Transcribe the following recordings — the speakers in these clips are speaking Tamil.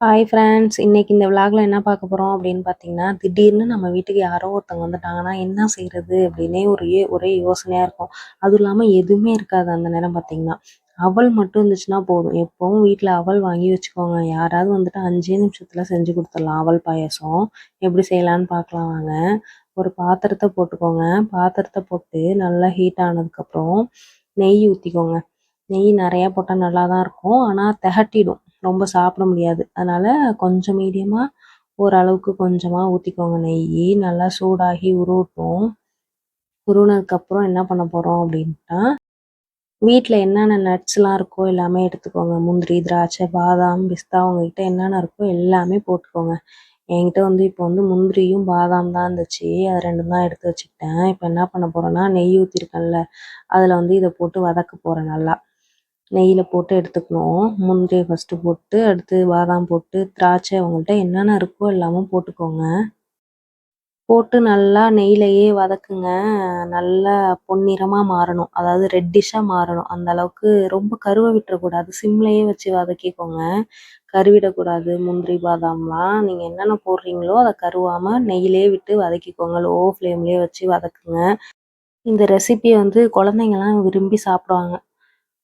Hi friends. இன்னைக்கு இந்த விலாகில் என்ன பார்க்க போகிறோம் அப்படின்னு பார்த்தீங்கன்னா, திடீர்னு நம்ம வீட்டுக்கு யாரோ ஒருத்தவங்க வந்துட்டாங்கன்னா என்ன செய்கிறது அப்படின்னே ஒரே யோசனையாக இருக்கும். அதுவும் இல்லாமல் எதுவுமே இருக்காது அந்த நேரம் பார்த்தீங்கன்னா. அவல் மட்டும் இருந்துச்சுன்னா போதும். எப்பவும் வீட்டில் அவல் வாங்கி வச்சுக்கோங்க. யாராவது வந்துட்டு 5 நிமிஷத்தில் செஞ்சு கொடுத்துடலாம் அவல் பாயாசம். எப்படி செய்யலான்னு பார்க்கலாம் வாங்க. ஒரு பாத்திரத்தை போட்டுக்கோங்க. பாத்திரத்தை போட்டு நல்லா ஹீட் ஆனதுக்கப்புறம் நெய் ஊற்றிக்கோங்க. நெய் நிறையா போட்டால் நல்லா தான் இருக்கும். ஆனால் திகட்டிடும். ரொம்ப சாப்பிட முடியாது. அதனால கொஞ்சம் மீடியமா ஓரளவுக்கு கொஞ்சமா ஊத்திக்கோங்க நெய்யி. நல்லா சூடாகி உருகட்டும். உருகுனதுக்கப்புறம் என்ன பண்ண போறோம் அப்படின்னா, வீட்ல என்னென்ன நட்ஸ்லாம் இருக்கோ எல்லாமே எடுத்துக்கோங்க. முந்திரி, திராட்சை, பாதாம், பிஸ்தா உங்ககிட்ட என்னென்ன இருக்கோ எல்லாமே போட்டுக்கோங்க. என்கிட்ட இப்போ முந்திரியும், பாதாம் தான் இருந்துச்சு. அது 2ம் தான் எடுத்து வச்சுக்கிட்டேன். இப்போ என்ன பண்ண போறேன்னா, நெய் ஊத்திருக்கேன்ல, அதில இத போட்டு வதக்க போறேன் நல்லா. நெய்யில போட்டு எடுத்துக்கணும். முந்திரிய ஃபர்ஸ்ட்டு போட்டு, அடுத்து பாதாம் போட்டு, திராட்சை உங்கள்ட்ட என்னென்ன இருக்கோ எல்லாமே போட்டுக்கோங்க. போட்டு நல்லா நெய்யிலயே வதக்குங்க. நல்லா பொன்னிறமா மாறணும். அதாவது ரெட்டிஷ்ஷா மாறணும். அந்த அளவுக்கு ரொம்ப கருவ விட்டுறக்கூடாது. சிம்லயே வச்சு வதக்கிக்கோங்க. கருவிடக்கூடாது முந்திரி, பாதாம்லாம். நீங்க என்னென்ன போடுறீங்களோ அத கருவாம நெய்யிலயே விட்டு வதக்கிக்கோங்க. லோ ஃப்ளேம்லயே வச்சு வதக்குங்க. இந்த ரெசிபிய குழந்தைங்கலாம் விரும்பி சாப்பிடுவாங்க.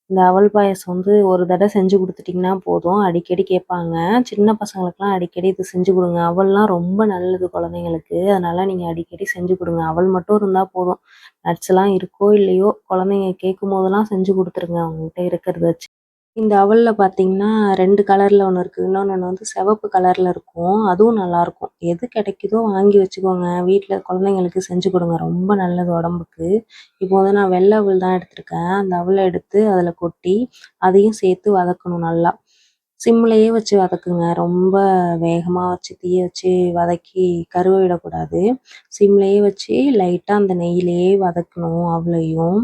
இந்த அவல் பாயாசம் ஒரு தடவ செஞ்சு குடுத்துட்டீங்கன்னா போதும். அடிக்கடி கேட்பாங்க. சின்ன பசங்களுக்குலாம் அடிக்கடி இது செஞ்சு குடுங்க. அவல்லாம் ரொம்ப நல்லது குழந்தைங்களுக்கு. அதனால நீங்க அடிக்கடி செஞ்சு குடுங்க. அவல் மட்டும் இருந்தா போதும். நட்ஸ்லாம் இருக்கோ இல்லையோ, குழந்தைங்க கேட்கும்போதெல்லாம் செஞ்சு குடுத்துருங்க அவங்ககிட்ட இருக்கிறத வச்சு. இந்த அவல்ல பார்த்தீங்கன்னா 2 கலர்ல ஒண்ணு இருக்கு. இன்னொன்னு சிவப்பு கலர்ல இருக்கும். அதுவும் நல்லாருக்கும். எது கிடைக்குதோ வாங்கி வச்சுக்கோங்க. வீட்ல குழந்தைங்களுக்கு செஞ்சு குடுங்க. ரொம்ப நல்லது உடம்புக்கு. இப்போ நான் வெள்ள அவல் தான் எடுத்திருக்கேன். அந்த அவல எடுத்து அதில கொட்டி, அதையும் சேர்த்து வதக்கணும் நல்லா. சிம்லயே வச்சு வதக்குங்க. ரொம்ப வேகமா வச்சு தீய வச்சு வதக்கி கருவ விடக்கூடாது. சிம்லயே வச்சு லைட்டா அந்த நெய்யிலேயே வதக்கணும் அவலையும்.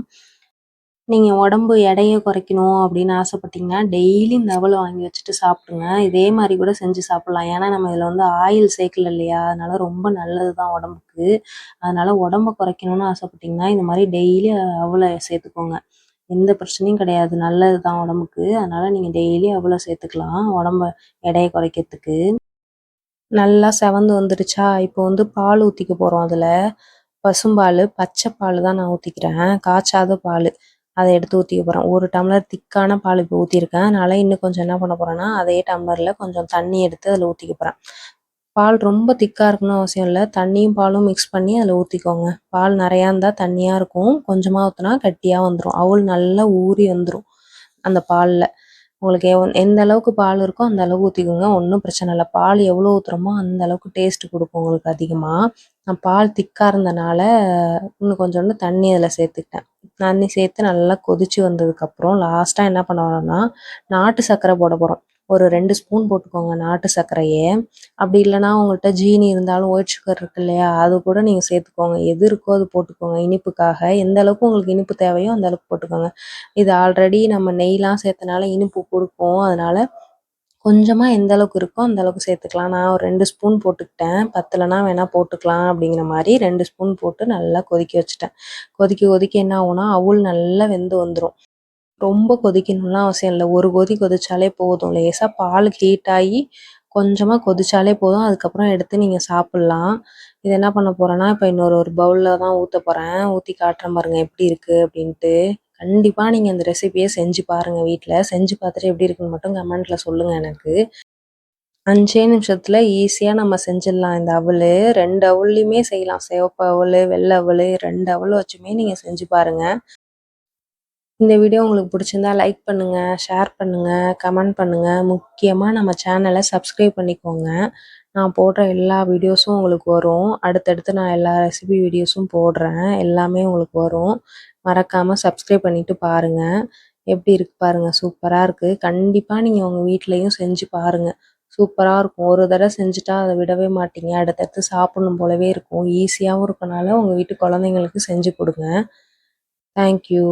நீங்க உடம்பு எடைய குறைக்கணும் அப்படின்னு ஆசைப்பட்டீங்கன்னா, டெய்லி இந்த அவல வாங்கி வச்சுட்டு சாப்பிடுங்க. இதே மாரி கூட செஞ்சு சாப்பிடலாம். ஏன்னா, நம்ம இதில ஆயில் சேர்க்கல இல்லையா? அதனால ரொம்ப நல்லது தான் உடம்புக்கு. அதனால உடம்ப குறைக்கணும்னு ஆசைப்பட்டீங்கன்னா, இந்த மாரி டெய்லி அவல சேர்த்துக்கோங்க. எந்த பிரச்சனையும் கிடையாது. நல்லது தான் உடம்புக்கு. அதனால நீங்க டெய்லி அவல சேர்த்துக்கலாம். உடம்ப எடைய குறைக்கிறதுக்கு. நல்லா செவந்து வந்துருச்சா, இப்போ பால் ஊத்திக்க போறோம் அதுல. பசும்பாலு, பச்சை பாலு தான் நான் ஊத்திக்கிறேன். காய்ச்சாத பாலு. அத எடுத்து ஊத்திக்க போறேன். 1 டம்ளர் திக்கான பால் இப்போ ஊத்தியிருக்கேன். அதனால இன்னும் கொஞ்சம் என்ன பண்ண போறேன்னா, அதே டம்ளர்ல கொஞ்சம் தண்ணி எடுத்து அதில ஊத்திக்க போறேன். பால் ரொம்ப திக்கா இருக்கணும்னு அவசியம் இல்ல. தண்ணியும், பாலும் மிக்ஸ் பண்ணி அதில ஊத்திக்கோங்க. பால் நெறையா இருந்தா தண்ணியா இருக்கும். கொஞ்சமா ஊத்துனா கட்டியா வந்துரும். அவல் நல்லா ஊறி வந்துரும் அந்த பால்ல. உங்களுக்கு எந்த அளவுக்கு பால் இருக்கோ அந்த அளவுக்கு ஊத்திக்கோங்க. ஒண்ணும் பிரச்சனை இல்ல. பால் எவ்வளோ ஊத்துறோமோ அந்த அளவுக்கு டேஸ்ட் குடுக்கும் உங்களுக்கு அதிகமா. நான் பால் திக்கா இருந்தனால இன்னும் கொஞ்சோண்டு தண்ணி அதில சேர்த்துக்கிட்டேன். தண்ணி சேர்த்து நல்லா கொதிச்சு வந்ததுக்கப்புறம் லாஸ்ட்டா என்ன பண்ண போறோம்னா, நாட்டு சர்க்கரை போட போறோம். ஒரு 2 ஸ்பூன் போட்டுக்கோங்க நாட்டு சர்க்கரைய. அப்படி இல்லன்னா உங்கள்ட்ட ஜீனி இருந்தாலும் ஒயிட் சுகர் இருக்கு இல்லையா? அது கூட நீங்க சேர்த்துக்கோங்க. எது இருக்கோ அது போட்டுக்கோங்க இனிப்புக்காக. எந்த அளவுக்கு உங்களுக்கு இனிப்பு தேவையோ அந்த அளவுக்கு போட்டுக்கோங்க. இது ஆல்ரெடி நம்ம நெய்லாம் சேர்த்தனால இனிப்பு குடுக்கும். அதனால கொஞ்சமா எந்த அளவுக்கு இருக்கோ அந்த அளவுக்கு சேர்த்துக்கலாம். நான் ஒரு 2 ஸ்பூன் போட்டுக்கிட்டேன். பத்தலனா வேணா போட்டுக்கலாம் அப்படிங்கிற மாரி 2 ஸ்பூன் போட்டு நல்லா கொதிக்க வச்சுட்டேன். கொதிக்க கொதிக்க என்ன ஆகும்னா, அவுள் நல்லா வெந்து வந்துரும். ரொம்ப கொதிக்கணும்லாம் அவசியம் இல்ல. ஒரு கொதி கொதிச்சாலே போதும். லேசா பால் ஹீட் ஆகி கொஞ்சமா கொதிச்சாலே போதும். அதுக்கப்புறம் எடுத்து நீங்க சாப்பிடலாம். இது என்ன பண்ண போறேன்னா, இப்ப இன்னொரு ஒரு பவுல்ல தான் ஊத்த போறேன். ஊத்தி காட்டுறேன் பாருங்க எப்படி இருக்கு அப்படின்ட்டு. கண்டிப்பா நீங்க இந்த ரெசிபிய செஞ்சு பாருங்க வீட்ல. செஞ்சு பார்த்துட்டு எப்படி இருக்குன்னு மட்டும் கமெண்ட்ல சொல்லுங்க எனக்கு. 5 நிமிஷத்துல ஈஸியா நம்ம செஞ்சிடலாம் இந்த அவலு. 2 அவல்லையுமே செய்யலாம். சிவப்பு அவலு, வெள்ளை அவலு 2 அவலு வச்சுமே நீங்க செஞ்சு பாருங்க. இந்த வீடியோ உங்களுக்கு பிடிச்சிருந்தா லைக் பண்ணுங்க, ஷேர் பண்ணுங்க, கமெண்ட் பண்ணுங்க. முக்கியமா நம்ம சேனல சப்ஸ்கிரைப் பண்ணிக்கோங்க. நான் போடுற எல்லா வீடியோஸும் உங்களுக்கு வரும். அடுத்தடுத்து நான் எல்லா ரெசிபி வீடியோஸும் போடுறேன். எல்லாமே உங்களுக்கு வரும். மறக்காம சப்ஸ்கிரைப் பண்ணிட்டு பாருங்க. எப்படி இருக்கு பாருங்க. சூப்பரா இருக்கு. கண்டிப்பா நீங்க உங்க வீட்லயும் செஞ்சு பாருங்க. சூப்பரா இருக்கும். ஒரு தடவ செஞ்சுட்டா அத விடவே மாட்டீங்க. அடுத்தடுத்து சாப்பிடணும் போலவே இருக்கும். ஈஸியாவும் இருக்கனால உங்க வீட்டு குழந்தைங்களுக்கு செஞ்சு குடுங்க. Thank you.